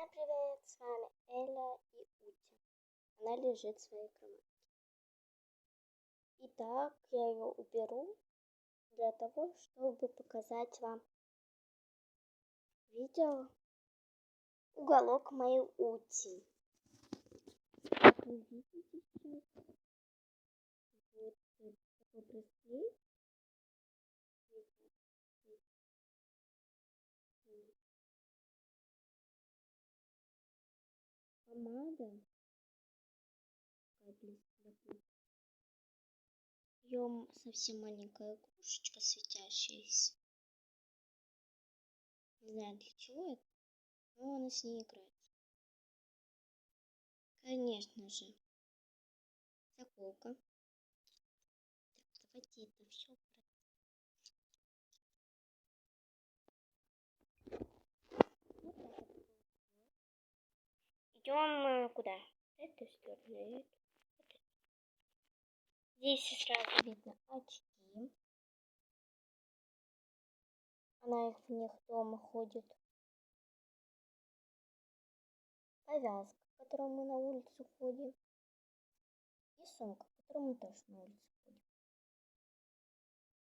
Всем привет, с вами Эля и Ути. Она лежит в своей кровати. Итак, я ее уберу для того, чтобы показать вам видео уголок моей Ути. Как вы видите сейчас, вот такой браслет. Помада. Ее совсем маленькая игрушечка светящаяся. Не знаю для чего это, но она с ней играет. Конечно же, заколка. Так, давайте это все. Идем куда? Эту сторону. Здесь сразу видно очки. Она их в них дома ходит. Повязка, в которой мы на улицу ходим. И сумка, в которой мы тоже на улицу ходим.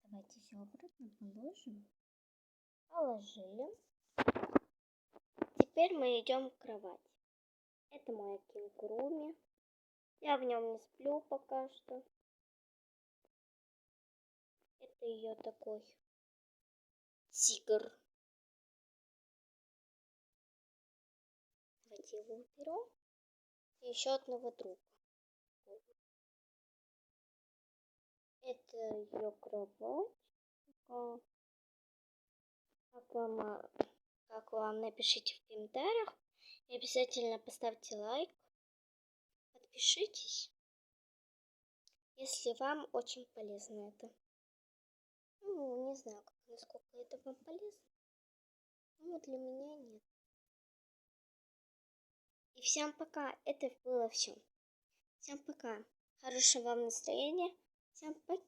Давайте все обратно положим. Положили. Теперь мы идем к кровати. Это моя кенгуруми. Я в нем не сплю пока что. Это ее такой тигр. Давайте его уберем. И еще одного друга. Это ее кровать. Как вам напишите в комментариях. И обязательно поставьте лайк. Подпишитесь, если вам очень полезно это. Ну, не знаю, насколько это вам полезно. Ну, для меня нет. И всем пока. Это было все. Всем пока. Хорошего вам настроения. Всем пока.